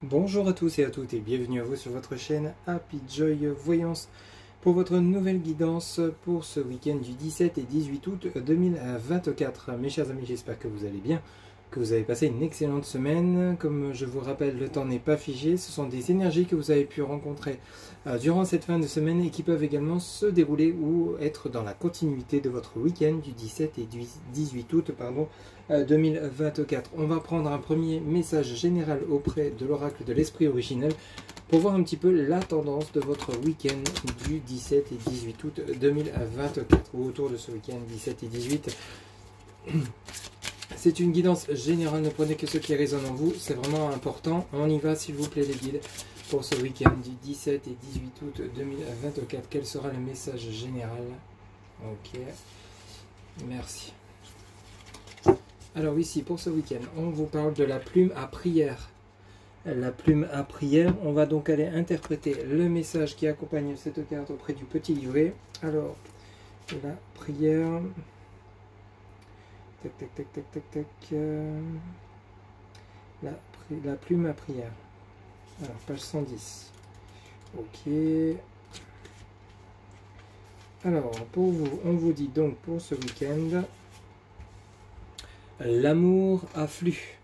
Bonjour à tous et à toutes et bienvenue à vous sur votre chaîne Happy Joy Voyance pour votre nouvelle guidance pour ce week-end du 17 et 18 août 2024. Mes chers amis, j'espère que vous allez bien, que vous avez passé une excellente semaine. Comme je vous rappelle, le temps n'est pas figé, ce sont des énergies que vous avez pu rencontrer durant cette fin de semaine et qui peuvent également se dérouler ou être dans la continuité de votre week-end du 17 et du 18 août 2024. On va prendre un premier message général auprès de l'oracle de l'esprit originel pour voir un petit peu la tendance de votre week-end du 17 et 18 août 2024 ou autour de ce week-end 17 et 18. C'est une guidance générale, ne prenez que ce qui résonne en vous, c'est vraiment important. On y va s'il vous plaît les guides pour ce week-end du 17 et 18 août 2024. Quel sera le message général? Ok, merci. Alors ici, pour ce week-end, on vous parle de la plume à prière. La plume à prière, on va donc aller interpréter le message qui accompagne cette carte auprès du petit livret. Alors, la prière... Tac, tac, tac, tac, tac, tac. La plume à prière. Alors, page 110. Ok. Alors, pour vous, on vous dit donc pour ce week-end... L'amour afflue.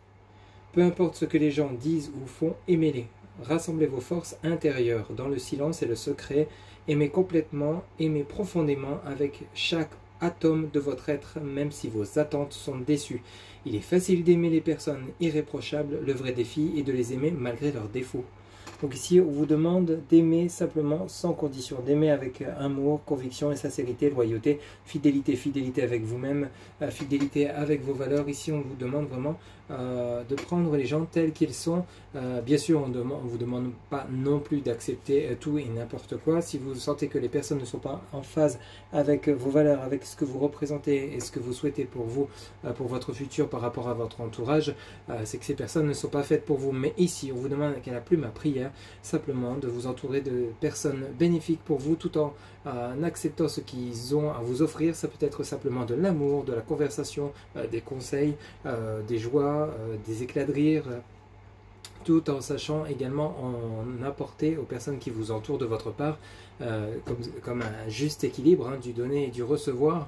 Peu importe ce que les gens disent ou font, aimez-les. Rassemblez vos forces intérieures dans le silence et le secret. Aimez complètement, aimez profondément avec chaque atome de votre être, même si vos attentes sont déçues. Il est facile d'aimer les personnes irréprochables. Le vrai défi est de les aimer malgré leurs défauts. Donc ici, on vous demande d'aimer simplement sans condition, d'aimer avec amour, conviction et sincérité, loyauté, fidélité avec vous-même, fidélité avec vos valeurs. Ici, on vous demande vraiment de prendre les gens tels qu'ils sont. Bien sûr, on ne vous demande pas non plus d'accepter tout et n'importe quoi. Si vous sentez que les personnes ne sont pas en phase avec vos valeurs, avec ce que vous représentez et ce que vous souhaitez pour vous, pour votre futur par rapport à votre entourage, c'est que ces personnes ne sont pas faites pour vous. Mais ici, on vous demande qu'à la plume à prière, simplement de vous entourer de personnes bénéfiques pour vous tout en acceptant ce qu'ils ont à vous offrir. Ça peut être simplement de l'amour, de la conversation, des conseils, des joies, des éclats de rire, tout en sachant également en apporter aux personnes qui vous entourent de votre part comme un juste équilibre du donner et du recevoir.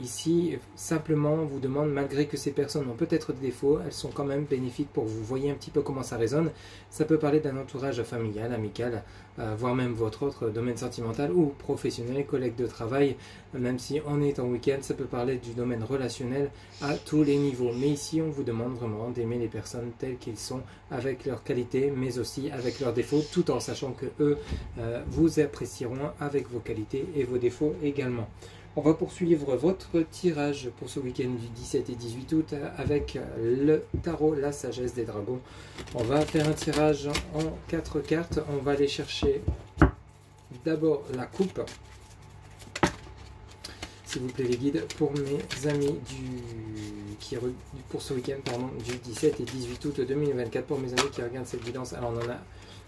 Ici, simplement, on vous demande, malgré que ces personnes ont peut-être des défauts, elles sont quand même bénéfiques pour vous. Voyez un petit peu comment ça résonne. Ça peut parler d'un entourage familial, amical, voire même votre autre domaine sentimental ou professionnel, collègue de travail. Même si on est en week-end, ça peut parler du domaine relationnel à tous les niveaux. Mais ici, on vous demande vraiment d'aimer les personnes telles qu'ils sont, avec leurs qualités, mais aussi avec leurs défauts, tout en sachant que eux vous apprécieront avec vos qualités et vos défauts également. On va poursuivre votre tirage pour ce week-end du 17 et 18 août avec le tarot, la sagesse des dragons. On va faire un tirage en 4 cartes. On va aller chercher d'abord la coupe. S'il vous plaît les guides, pour mes amis pour ce week-end du 17 et 18 août 2024, pour mes amis qui regardent cette guidance. Alors on en a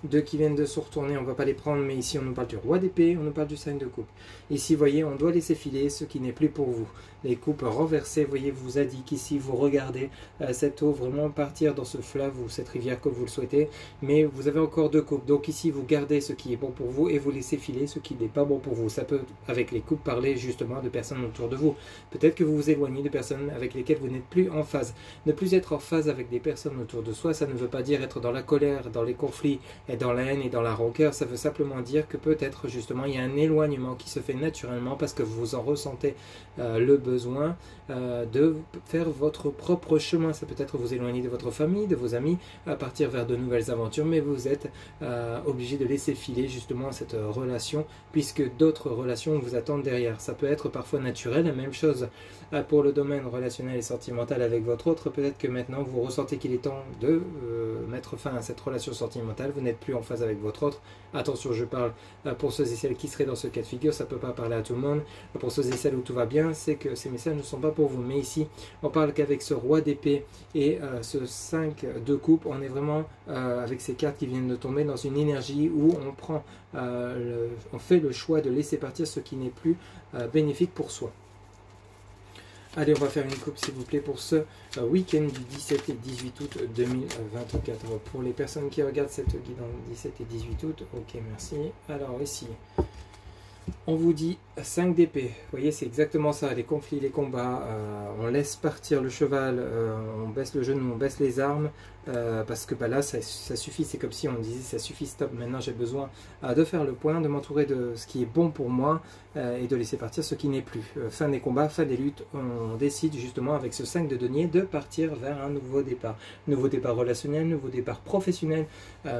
deux qui viennent de se retourner, on ne va pas les prendre, mais ici on nous parle du roi d'épée, on nous parle du 5 de coupe. Ici, vous voyez, on doit laisser filer ce qui n'est plus pour vous. Les coupes renversées, vous voyez, vous indique ici, vous regardez cette eau vraiment partir dans ce fleuve ou cette rivière comme vous le souhaitez, mais vous avez encore deux coupes. Donc ici, vous gardez ce qui est bon pour vous et vous laissez filer ce qui n'est pas bon pour vous. Ça peut, avec les coupes, parler justement de personnes autour de vous. Peut-être que vous vous éloignez de personnes avec lesquelles vous n'êtes plus en phase. Ne plus être en phase avec des personnes autour de soi, ça ne veut pas dire être dans la colère, dans les conflits, et dans la haine et dans la rancœur. Ça veut simplement dire que peut-être justement il y a un éloignement qui se fait naturellement parce que vous en ressentez le besoin de faire votre propre chemin. Ça peut être vous éloigner de votre famille, de vos amis, partir vers de nouvelles aventures, mais vous êtes obligé de laisser filer justement cette relation puisque d'autres relations vous attendent derrière. Ça peut être parfois naturel, la même chose pour le domaine relationnel et sentimental avec votre autre. Peut-être que maintenant vous ressentez qu'il est temps de mettre fin à cette relation sentimentale, vous n'êtes plus en phase avec votre autre. Attention, je parle pour ceux et celles qui seraient dans ce cas de figure, ça ne peut pas parler à tout le monde. Pour ceux et celles où tout va bien, c'est que ces messages ne sont pas pour vous. Mais ici, on parle qu'avec ce roi d'épée et ce 5 de coupe, on est vraiment avec ces cartes qui viennent de tomber dans une énergie où on fait le choix de laisser partir ce qui n'est plus bénéfique pour soi. Allez, on va faire une coupe s'il vous plaît pour ce week-end du 17 et 18 août 2024. Pour les personnes qui regardent cette guide en 17 et 18 août, ok, merci. Alors ici, on vous dit 5 d'épée. Vous voyez, c'est exactement ça, les conflits, les combats. On laisse partir le cheval, on baisse le genou, on baisse les armes. Parce que là, ça suffit, c'est comme si on disait ça suffit, stop, maintenant j'ai besoin de faire le point, de m'entourer de ce qui est bon pour moi et de laisser partir ce qui n'est plus. Fin des combats, fin des luttes, on décide justement avec ce 5 de denier de partir vers un nouveau départ. Nouveau départ relationnel, nouveau départ professionnel,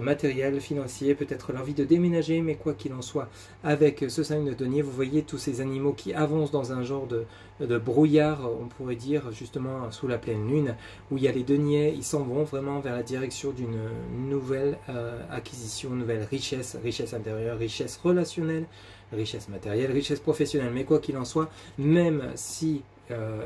matériel, financier, peut-être l'envie de déménager, mais quoi qu'il en soit, avec ce 5 de denier, vous voyez tous ces animaux qui avancent dans un genre de brouillard, on pourrait dire, justement sous la pleine lune, où il y a les deniers, ils s'en vont vraiment vers la direction d'une nouvelle acquisition, nouvelle richesse, richesse intérieure, richesse relationnelle, richesse matérielle, richesse professionnelle. Mais quoi qu'il en soit, même si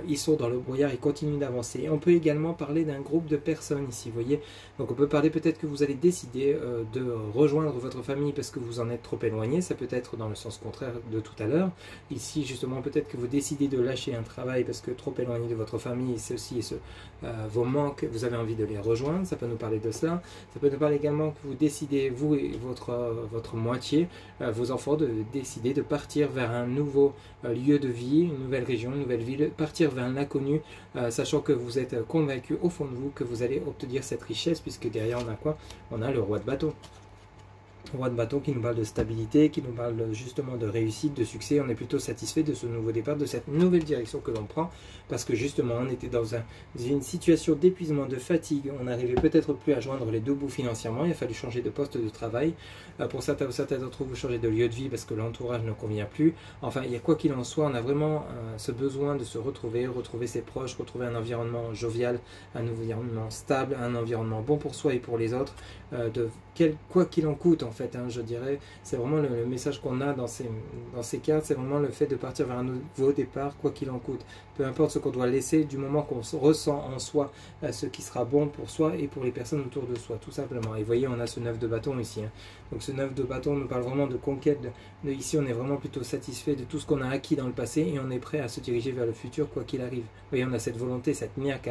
ils sont dans le brouillard, ils continuent d'avancer. On peut également parler d'un groupe de personnes ici, vous voyez. Donc on peut parler peut-être que vous allez décider de rejoindre votre famille parce que vous en êtes trop éloigné. Ça peut être dans le sens contraire de tout à l'heure. Ici justement peut-être que vous décidez de lâcher un travail parce que trop éloigné de votre famille, ceci et vos manques, vous avez envie de les rejoindre. Ça peut nous parler de cela. Ça peut nous parler également que vous décidez, vous et votre moitié, vos enfants, de décider de partir vers un nouveau lieu de vie, une nouvelle région, une nouvelle ville, partir vers l'inconnu, sachant que vous êtes convaincu au fond de vous que vous allez obtenir cette richesse, puisque derrière on a quoi? On a le roi de bâton. Roi de bâton qui nous parle de stabilité, qui nous parle justement de réussite, de succès. On est plutôt satisfait de ce nouveau départ, de cette nouvelle direction que l'on prend, parce que justement on était dans une situation d'épuisement, de fatigue. On n'arrivait peut-être plus à joindre les deux bouts financièrement. Il a fallu changer de poste de travail. Pour certains ou certaines d'entre vous, changer de lieu de vie parce que l'entourage ne convient plus. Enfin, il y a quoi qu'il en soit, on a vraiment ce besoin de se retrouver, retrouver ses proches, retrouver un environnement jovial, un environnement stable, un environnement bon pour soi et pour les autres, quoi qu'il en coûte en fait, je dirais. C'est vraiment le message qu'on a dans ces cartes, c'est vraiment le fait de partir vers un nouveau départ, quoi qu'il en coûte. Peu importe ce qu'on doit laisser, du moment qu'on ressent en soi ce qui sera bon pour soi et pour les personnes autour de soi, tout simplement. Et vous voyez, on a ce 9 de bâton ici. Donc ce 9 de bâton nous parle vraiment de conquête. Ici, on est vraiment plutôt satisfait de tout ce qu'on a acquis dans le passé et on est prêt à se diriger vers le futur, quoi qu'il arrive. Vous voyez, on a cette volonté, cette niaque,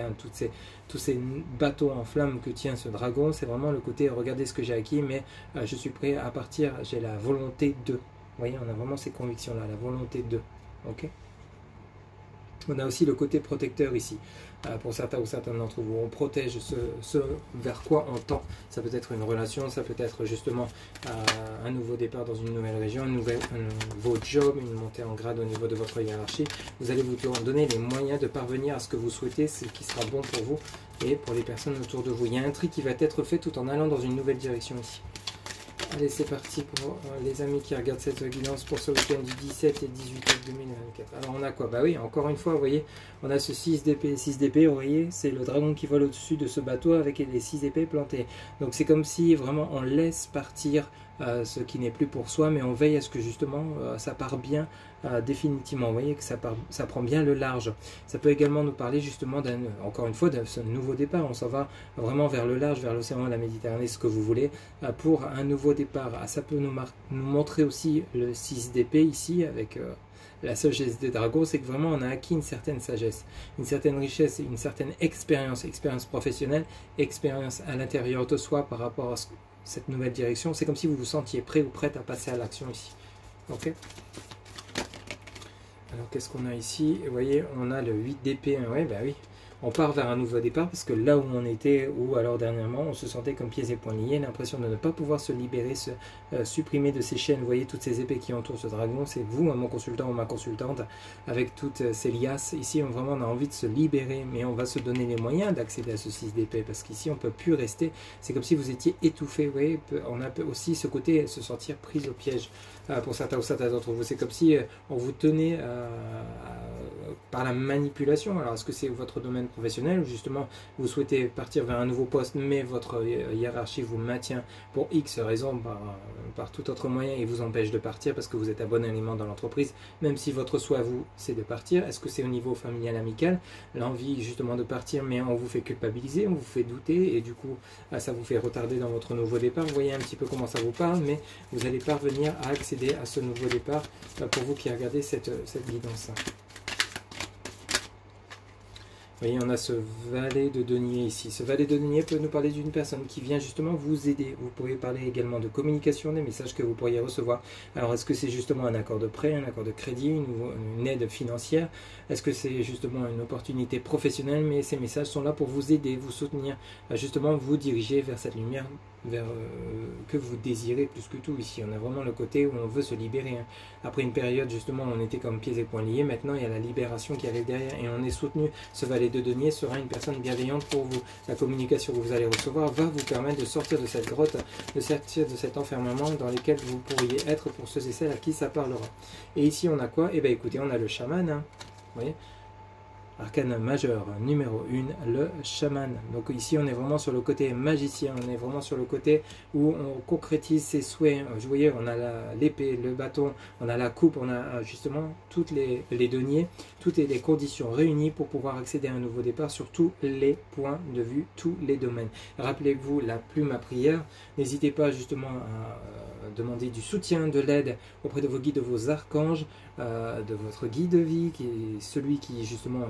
tous ces bâtons en flammes que tient ce dragon. C'est vraiment le côté, regardez ce que j'ai acquis, mais je suis prêt à partir, j'ai la volonté de. Vous voyez, on a vraiment ces convictions-là, la volonté de. Ok. On a aussi le côté protecteur ici, pour certains ou certaines d'entre vous. On protège ce vers quoi on tend. Ça peut être une relation, ça peut être justement un nouveau départ dans une nouvelle région, un nouveau job, une montée en grade au niveau de votre hiérarchie. Vous allez vous donner les moyens de parvenir à ce que vous souhaitez, ce qui sera bon pour vous et pour les personnes autour de vous. Il y a un tri qui va être fait tout en allant dans une nouvelle direction ici. Allez, c'est parti pour les amis qui regardent cette guidance pour ce week-end du 17 et 18 août 2024. Alors on a quoi? Bah oui, encore une fois, vous voyez, on a ce 6 d'épée. 6 d'épée, vous voyez, c'est le dragon qui vole au-dessus de ce bateau avec les 6 épées plantées. Donc c'est comme si vraiment on laisse partir ce qui n'est plus pour soi, mais on veille à ce que justement ça part bien définitivement. Vous voyez que ça prend bien le large. Ça peut également nous parler justement encore une fois de ce nouveau départ. On s'en va vraiment vers le large, vers l'océan, la Méditerranée, ce que vous voulez, pour un nouveau départ. Ça peut nous montrer aussi le 6 d'épée ici avec la sagesse des dragons, c'est que vraiment on a acquis une certaine sagesse, une certaine richesse, une certaine expérience professionnelle, expérience à l'intérieur de soi par rapport à cette nouvelle direction. C'est comme si vous vous sentiez prêt ou prête à passer à l'action ici. Ok. Alors qu'est-ce qu'on a ici? Vous voyez, on a le 8 d'épée. Ouais, bah oui. On part vers un nouveau départ parce que là où on était, ou alors dernièrement, on se sentait comme pieds et poings liés, l'impression de ne pas pouvoir se libérer, se supprimer de ces chaînes. Vous voyez toutes ces épées qui entourent ce dragon, c'est vous, mon consultant ou ma consultante, avec toutes ces liasses. Ici, vraiment, on a envie de se libérer, mais on va se donner les moyens d'accéder à ce 6 d'épée parce qu'ici, on ne peut plus rester. C'est comme si vous étiez étouffé. Vous voyez, on a aussi ce côté se sentir pris au piège. Pour certains ou certaines d'entre vous, c'est comme si on vous tenait par la manipulation. Alors est-ce que c'est votre domaine professionnel ou justement vous souhaitez partir vers un nouveau poste mais votre hiérarchie vous maintient pour X raison par tout autre moyen et vous empêche de partir parce que vous êtes à bon aliment dans l'entreprise, même si votre souhait à vous c'est de partir? Est-ce que c'est au niveau familial, amical, l'envie justement de partir mais on vous fait culpabiliser, on vous fait douter et du coup ça vous fait retarder dans votre nouveau départ? Vous voyez un petit peu comment ça vous parle, mais vous allez parvenir à accéder à ce nouveau départ pour vous qui regardez cette guidance. voyez, on a ce valet de denier ici. Ce valet de denier peut nous parler d'une personne qui vient justement vous aider. Vous pourriez parler également de communication, des messages que vous pourriez recevoir. Alors, est-ce que c'est justement un accord de prêt, un accord de crédit, une aide financière? Est-ce que c'est justement une opportunité professionnelle? Mais ces messages sont là pour vous aider, vous soutenir, justement vous diriger vers cette lumière que vous désirez plus que tout ici. On a vraiment le côté où on veut se libérer. Après une période justement où on était comme pieds et poings liés, maintenant il y a la libération qui arrive derrière et on est soutenu. Ce valet de denier sera une personne bienveillante pour vous. La communication que vous allez recevoir va vous permettre de sortir de cette grotte, de sortir de cet enfermement dans lequel vous pourriez être pour ceux et celles à qui ça parlera. Et ici on a quoi? Eh bien écoutez, on a le chaman, vous voyez, arcane majeur numéro 1, le chaman. Donc ici on est vraiment sur le côté magicien, on est vraiment sur le côté où on concrétise ses souhaits. Vous voyez, on a l'épée, le bâton, on a la coupe, on a justement toutes les deniers, toutes les conditions réunies pour pouvoir accéder à un nouveau départ sur tous les points de vue, tous les domaines. Rappelez-vous la plume à prière, n'hésitez pas justement à demander du soutien, de l'aide auprès de vos guides, de vos archanges, de votre guide de vie, qui est celui qui justement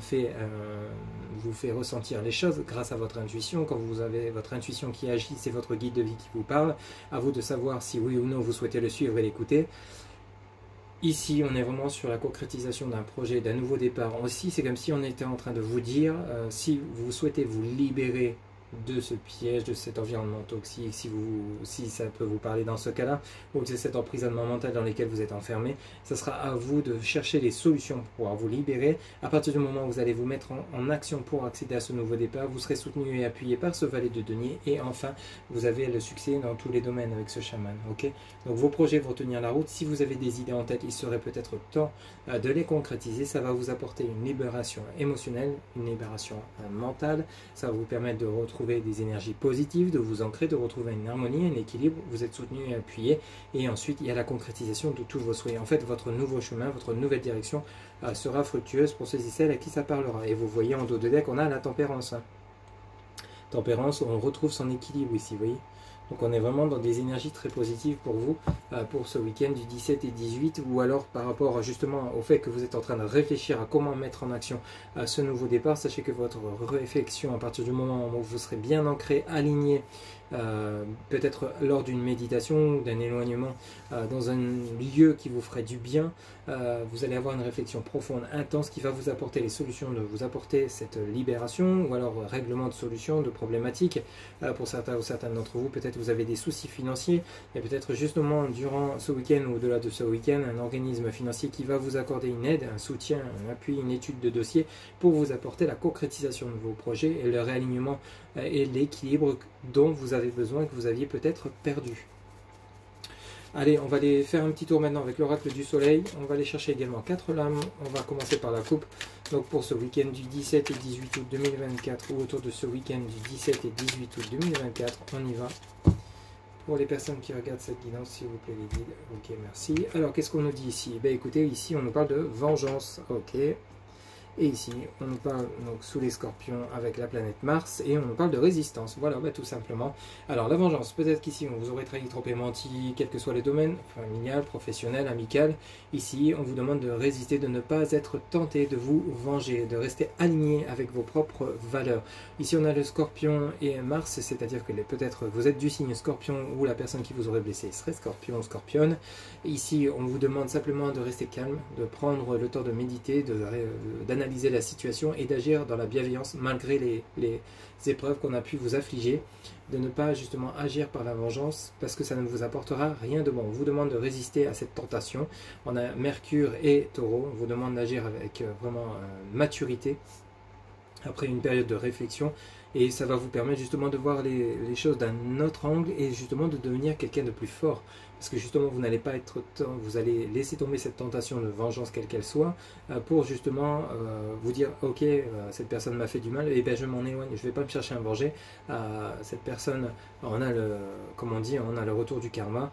vous fait ressentir les choses grâce à votre intuition. Quand vous avez votre intuition qui agit, c'est votre guide de vie qui vous parle. À vous de savoir si oui ou non vous souhaitez le suivre et l'écouter. Ici, on est vraiment sur la concrétisation d'un projet, d'un nouveau départ. Aussi, c'est comme si on était en train de vous dire, si vous souhaitez vous libérer de ce piège, de cet environnement toxique, si ça peut vous parler dans ce cas-là, ou de cet emprisonnement mental dans lequel vous êtes enfermé, ça sera à vous de chercher les solutions pour pouvoir vous libérer. À partir du moment où vous allez vous mettre en action pour accéder à ce nouveau départ, vous serez soutenu et appuyé par ce valet de denier, et enfin, vous avez le succès dans tous les domaines avec ce chaman. Ok, donc vos projets vont tenir la route. Si vous avez des idées en tête, il serait peut-être temps de les concrétiser. Ça va vous apporter une libération émotionnelle, une libération mentale. Ça va vous permettre de retrouver des énergies positives, de vous ancrer, de retrouver une harmonie, un équilibre, vous êtes soutenu et appuyé, et ensuite il y a la concrétisation de tous vos souhaits. En fait, votre nouveau chemin, votre nouvelle direction sera fructueuse pour ceux et celles à qui ça parlera. Et vous voyez en dos de deck, on a la tempérance. Tempérance, on retrouve son équilibre ici, vous voyez. Donc on est vraiment dans des énergies très positives pour vous, pour ce week-end du 17 et 18, ou alors par rapport justement au fait que vous êtes en train de réfléchir à comment mettre en action ce nouveau départ. Sachez que votre réflexion, à partir du moment où vous serez bien ancré, aligné, peut-être lors d'une méditation ou d'un éloignement dans un lieu qui vous ferait du bien, vous allez avoir une réflexion profonde, intense, qui va vous apporter les solutions, de vous apporter cette libération, ou alors règlement de solutions, de problématiques. Pour certains ou certaines d'entre vous, peut-être vous avez des soucis financiers, et peut-être justement durant ce week-end ou au-delà de ce week-end, un organisme financier qui va vous accorder une aide, un soutien, un appui, une étude de dossier pour vous apporter la concrétisation de vos projets et le réalignement et l'équilibre dont vous avez besoin et que vous aviez peut-être perdu. Allez, on va aller faire un petit tour maintenant avec l'oracle du soleil. On va aller chercher également 4 lames. On va commencer par la coupe. Donc pour ce week-end du 17 et 18 août 2024, ou autour de ce week-end du 17 et 18 août 2024, on y va. Pour les personnes qui regardent cette guidance, s'il vous plaît les guides. Ok, merci. Alors, qu'est-ce qu'on nous dit ici? Ben écoutez, ici on nous parle de vengeance. Ok. Et ici, on nous parle donc sous les scorpions avec la planète Mars, et on nous parle de résistance. Voilà, bah, tout simplement. Alors, la vengeance, peut-être qu'ici, on vous aurait trahi, trompé, menti, quels que soient les domaines, familial, professionnel, amical. Ici, on vous demande de résister, de ne pas être tenté, de vous venger, de rester aligné avec vos propres valeurs. Ici, on a le scorpion et Mars, c'est-à-dire que peut-être vous êtes du signe scorpion, ou la personne qui vous aurait blessé serait scorpion ou scorpionne. Ici, on vous demande simplement de rester calme, de prendre le temps de méditer, d'analyser la situation et d'agir dans la bienveillance malgré les épreuves qu'on a pu vous affliger, de ne pas justement agir par la vengeance parce que ça ne vous apportera rien de bon. On vous demande de résister à cette tentation. On a Mercure et Taureau, on vous demande d'agir avec vraiment maturité après une période de réflexion, et ça va vous permettre justement de voir les choses d'un autre angle et justement de devenir quelqu'un de plus fort. Parce que justement, vous n'allez pas être, vous allez laisser tomber cette tentation de vengeance, quelle qu'elle soit, pour justement vous dire, ok, cette personne m'a fait du mal, et bien je m'en éloigne, je ne vais pas me chercher à me venger. Cette personne, on a le, comme on dit, on a le retour du karma,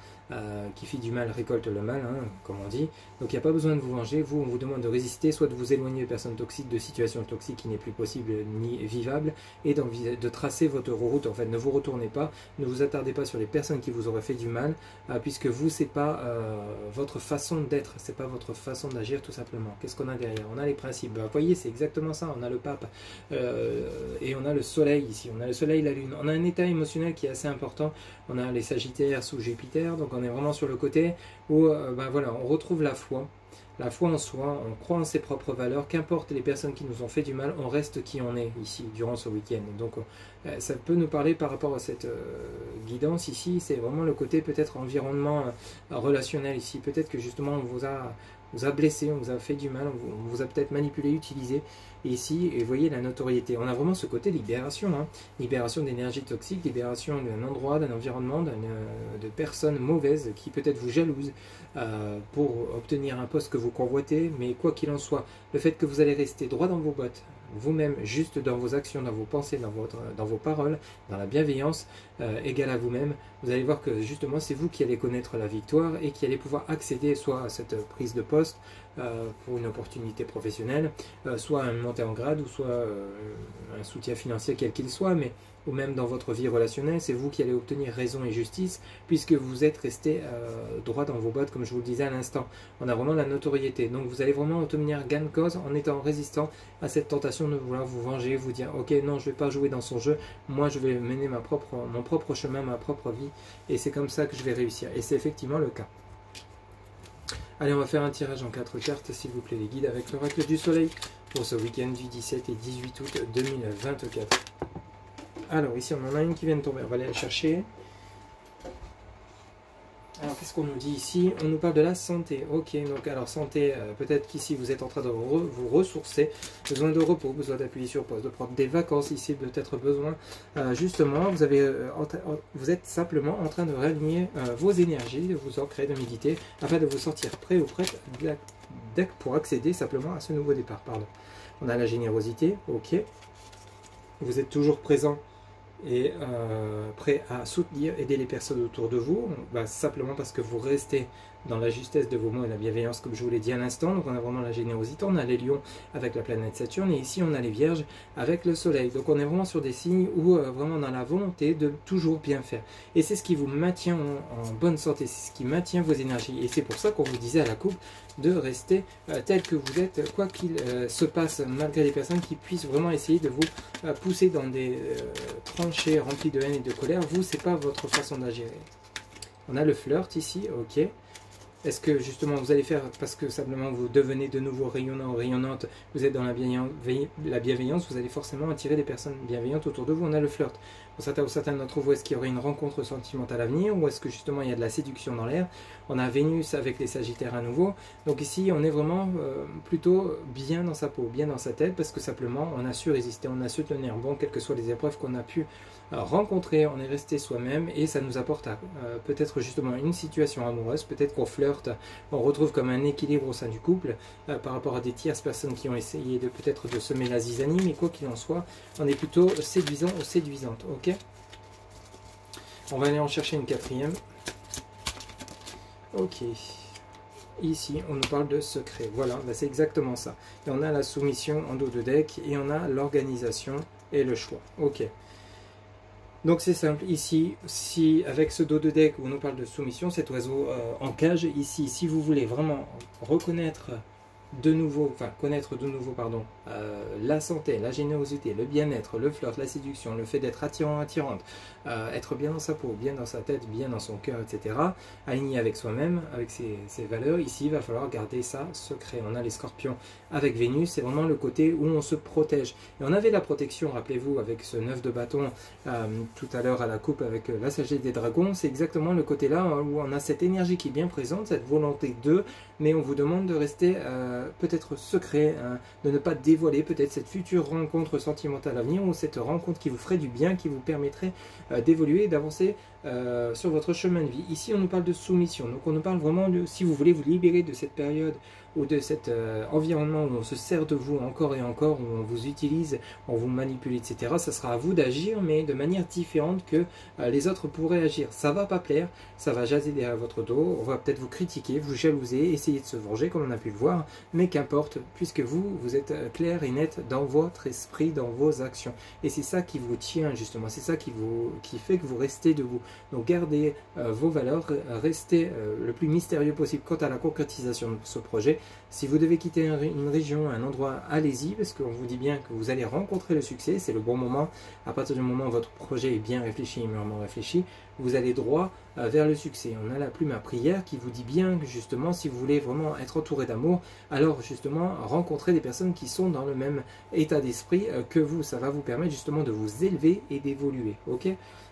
qui fait du mal récolte le mal, hein, comme on dit. Donc il n'y a pas besoin de vous venger. Vous, on vous demande de résister, soit de vous éloigner de personnes toxiques, de situations toxiques qui n'est plus possible ni vivable, et de tracer votre route. En fait, ne vous retournez pas, ne vous attardez pas sur les personnes qui vous auraient fait du mal, puisque puisque vous, c'est pas votre façon d'être, c'est pas votre façon d'agir tout simplement. Qu'est-ce qu'on a derrière? On a les principes. Vous voyez, c'est exactement ça. On a le pape et on a le soleil ici. On a le soleil, la lune. On a un état émotionnel qui est assez important. On a les sagittaires sous Jupiter, donc on est vraiment sur le côté où voilà, on retrouve la foi. La foi en soi, on croit en ses propres valeurs, qu'importe les personnes qui nous ont fait du mal, on reste qui on est ici durant ce week-end. Donc ça peut nous parler par rapport à cette guidance ici, c'est vraiment le côté peut-être environnement relationnel ici. Peut-être que justement on vous a blessé, on vous a fait du mal, on vous a peut-être manipulé, utilisé. Et ici, et vous voyez la notoriété. On a vraiment ce côté libération, hein. Libération d'énergie toxique, libération d'un endroit, d'un environnement, de personnes mauvaises qui peut-être vous jalousent pour obtenir un poste que vous convoitez. Mais quoi qu'il en soit, le fait que vous allez rester droit dans vos bottes, vous-même, juste dans vos actions, dans vos pensées, dans vos paroles, dans la bienveillance égale à vous-même, vous allez voir que justement c'est vous qui allez connaître la victoire et qui allez pouvoir accéder soit à cette prise de poste pour une opportunité professionnelle, soit à une montée en grade ou soit un soutien financier quel qu'il soit, mais ou même dans votre vie relationnelle, c'est vous qui allez obtenir raison et justice puisque vous êtes resté droit dans vos bottes comme je vous le disais à l'instant. On a vraiment la notoriété, donc vous allez vraiment obtenir gain de cause en étant résistant à cette tentation de vouloir vous venger, vous dire ok non je ne vais pas jouer dans son jeu, moi je vais mener mon propre chemin, ma propre vie et c'est comme ça que je vais réussir et c'est effectivement le cas. Allez, on va faire un tirage en 4 cartes, s'il vous plaît, les guides, avec l'oracle du soleil pour ce week-end du 17 et 18 août 2024. Alors, ici, on en a une qui vient de tomber. On va aller la chercher. Alors, qu'est-ce qu'on nous dit ici? On nous parle de la santé. Ok, donc, alors, santé, peut-être qu'ici, vous êtes en train de vous ressourcer. Besoin de repos, besoin d'appuyer sur pause, de prendre des vacances ici, peut-être besoin. Justement, vous êtes simplement en train de réaligner vos énergies, de vous ancrer, de méditer, afin de vous sentir prêt ou prête pour accéder simplement à ce nouveau départ. Pardon. On a la générosité, ok. Vous êtes toujours présent et prêt à soutenir, aider les personnes autour de vous, simplement parce que vous restez dans la justesse de vos mots et la bienveillance comme je vous l'ai dit à l'instant. Donc on a vraiment la générosité, on a les lions avec la planète Saturne et ici on a les vierges avec le soleil. Donc on est vraiment sur des signes où vraiment dans la volonté de toujours bien faire et c'est ce qui vous maintient en bonne santé, c'est ce qui maintient vos énergies et c'est pour ça qu'on vous disait à la coupe de rester tel que vous êtes, quoi qu'il se passe, malgré les personnes qui puissent vraiment essayer de vous pousser dans des tranchées remplies de haine et de colère. Vous, c'est pas votre façon d'agir. On a le flirt ici, ok. Est-ce que justement vous allez faire parce que simplement vous devenez de nouveau rayonnant ou rayonnante, vous êtes dans la bienveillance, vous allez forcément attirer des personnes bienveillantes autour de vous. On a le flirt. Pour certains ou certaines d'entre vous, est-ce qu'il y aurait une rencontre sentimentale à venir ou est-ce que justement il y a de la séduction dans l'air? On a Vénus avec les Sagittaires à nouveau. Donc ici on est vraiment plutôt bien dans sa peau, bien dans sa tête parce que simplement on a su résister, on a su tenir bon quelles que soient les épreuves qu'on a pu rencontrer, on est resté soi-même et ça nous apporte peut-être justement une situation amoureuse, peut-être qu'on flirte, on retrouve comme un équilibre au sein du couple par rapport à des tierces personnes qui ont essayé de peut-être de semer la zizanie, mais quoi qu'il en soit, on est plutôt séduisant ou séduisante, ok. On va aller en chercher une quatrième. Ok. Ici, on nous parle de secret. Voilà, c'est exactement ça. Et on a la soumission en dos de deck et on a l'organisation et le choix. Ok. Donc c'est simple, ici, si avec ce dos de deck où on nous parle de soumission, cet oiseau en cage, ici, si vous voulez vraiment reconnaître de nouveau, pardon, la santé, la générosité, le bien-être, le flirt, la séduction, le fait d'être attirant, attirante, être bien dans sa peau, bien dans sa tête, bien dans son cœur, etc., aligné avec soi-même, avec ses valeurs, ici il va falloir garder ça secret. On a les scorpions avec Vénus, c'est vraiment le côté où on se protège. Et on avait la protection, rappelez-vous, avec ce 9 de bâton tout à l'heure à la coupe avec la sagesse des dragons, c'est exactement le côté là où on a cette énergie qui est bien présente, cette volonté de, mais on vous demande de rester peut-être secret, de ne pas dévoiler peut-être cette future rencontre sentimentale à venir ou cette rencontre qui vous ferait du bien, qui vous permettrait d'évoluer et d'avancer sur votre chemin de vie. Ici on nous parle de soumission, donc on nous parle vraiment de, si vous voulez vous libérer de cette période ou de cet environnement où on se sert de vous encore et encore, où on vous utilise, on vous manipule, etc. Ça sera à vous d'agir, mais de manière différente que les autres pourraient agir. Ça va pas plaire, ça va jaser derrière votre dos, on va peut-être vous critiquer, vous jalouser, essayer de se venger comme on a pu le voir, mais qu'importe, puisque vous êtes clair et net dans votre esprit, dans vos actions. Et c'est ça qui vous tient justement, c'est ça qui fait que vous restez debout. Donc gardez vos valeurs, restez le plus mystérieux possible quant à la concrétisation de ce projet. Si vous devez quitter une région, un endroit, allez-y, parce qu'on vous dit bien que vous allez rencontrer le succès, c'est le bon moment. À partir du moment où votre projet est bien réfléchi et mûrement réfléchi, vous allez droit vers le succès. On a la plume à prière qui vous dit bien que justement, si vous voulez vraiment être entouré d'amour, alors justement, rencontrez des personnes qui sont dans le même état d'esprit que vous. Ça va vous permettre justement de vous élever et d'évoluer. Ok ?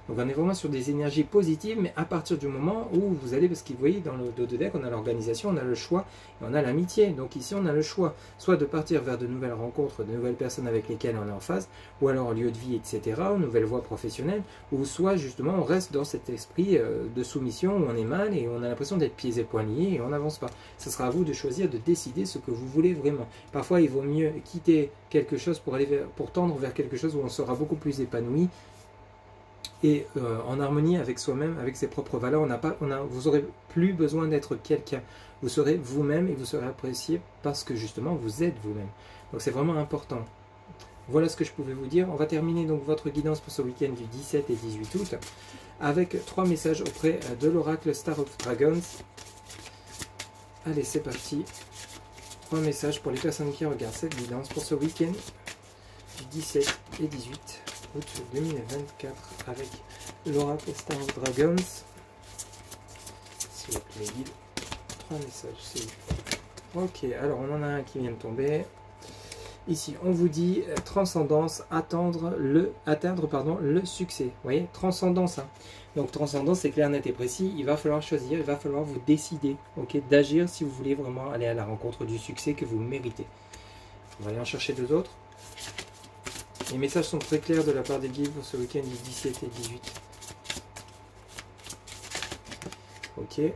Donc on est vraiment sur des énergies positives, mais à partir du moment où vous allez, parce que vous voyez, dans le dos de deck, on a l'organisation, on a le choix, et on a l'amitié. Donc ici, on a le choix, soit de partir vers de nouvelles rencontres, de nouvelles personnes avec lesquelles on est en phase, ou alors lieu de vie, etc., nouvelles voies professionnelles, ou soit justement, on reste dans cet esprit de soumission où on est mal et on a l'impression d'être pieds et poings liés et on n'avance pas. Ce sera à vous de choisir, de décider ce que vous voulez vraiment. Parfois, il vaut mieux quitter quelque chose pour tendre vers quelque chose où on sera beaucoup plus épanoui, et en harmonie avec soi-même, avec ses propres valeurs. Vous n'aurez plus besoin d'être quelqu'un. Vous serez vous-même et vous serez apprécié parce que justement vous êtes vous-même. Donc c'est vraiment important. Voilà ce que je pouvais vous dire. On va terminer donc votre guidance pour ce week-end du 17 et 18 août avec 3 messages auprès de l'oracle Star of Dragons. Allez, c'est parti. 3 messages pour les personnes qui regardent cette guidance pour ce week-end du 17 et 18 août 2024 avec l'oracle Star of Dragons. S'il vous plaît, guide. 3 messages, c'est vous. Ok, alors on en a un qui vient de tomber. Ici, on vous dit transcendance, atteindre le succès. Vous voyez, transcendance. Hein. Donc transcendance, c'est clair, net et précis. Il va falloir choisir, il va falloir vous décider, ok, d'agir si vous voulez vraiment aller à la rencontre du succès que vous méritez. On va aller en chercher 2 autres. Les messages sont très clairs de la part des guides pour ce week-end du 17 et 18. Ok. Et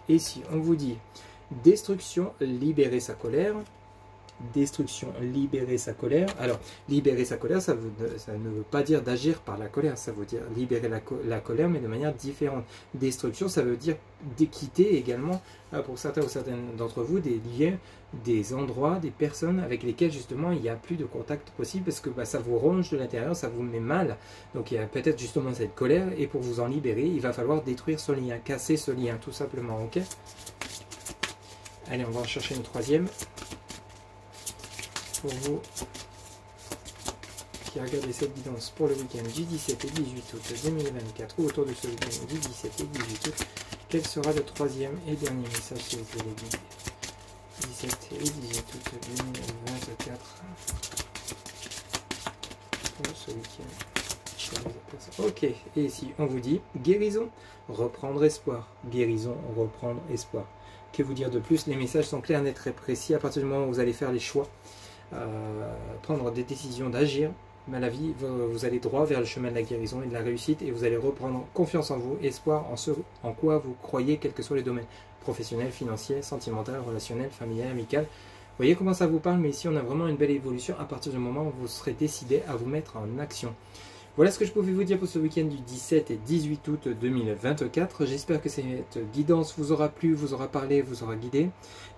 ici, on vous dit destruction, libérer sa colère. Destruction, libérer sa colère. Alors, libérer sa colère, ça ne veut pas dire d'agir par la colère, ça veut dire libérer la colère, mais de manière différente. Destruction, ça veut dire quitter également, pour certains ou certaines d'entre vous, des liens, des endroits, des personnes avec lesquelles justement il n'y a plus de contact possible, parce que ça vous ronge de l'intérieur, ça vous met mal. Donc il y a peut-être justement cette colère, et pour vous en libérer, il va falloir détruire ce lien, casser ce lien, tout simplement, ok? Allez, on va en chercher une 3e. Pour vous qui regardez cette guidance pour le week-end du 17 et 18 août 2024 ou autour de ce week-end du 17 et 18 août, quel sera le 3e et dernier message s'il vous plaît les guides? 17 et 18 août 2024 pour ce week-end. Ok, et ici on vous dit guérison, reprendre espoir. Guérison, reprendre espoir. Que vous dire de plus? Les messages sont clairs, nets, très précis. À partir du moment où vous allez faire les choix, prendre des décisions, d'agir, mais la vie, vous allez droit vers le chemin de la guérison et de la réussite, et vous allez reprendre confiance en vous, espoir en ce en quoi vous croyez, quels que soient les domaines, professionnel, financier, sentimental, relationnel, familial, amical. Vous voyez comment ça vous parle, mais ici on a vraiment une belle évolution à partir du moment où vous serez décidé à vous mettre en action. Voilà ce que je pouvais vous dire pour ce week-end du 17 et 18 août 2024. J'espère que cette guidance vous aura plu, vous aura parlé, vous aura guidé.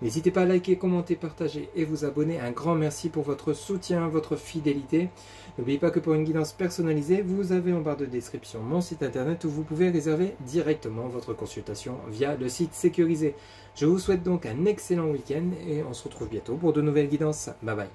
N'hésitez pas à liker, commenter, partager et vous abonner. Un grand merci pour votre soutien, votre fidélité. N'oubliez pas que pour une guidance personnalisée, vous avez en barre de description mon site internet où vous pouvez réserver directement votre consultation via le site sécurisé. Je vous souhaite donc un excellent week-end et on se retrouve bientôt pour de nouvelles guidances. Bye bye.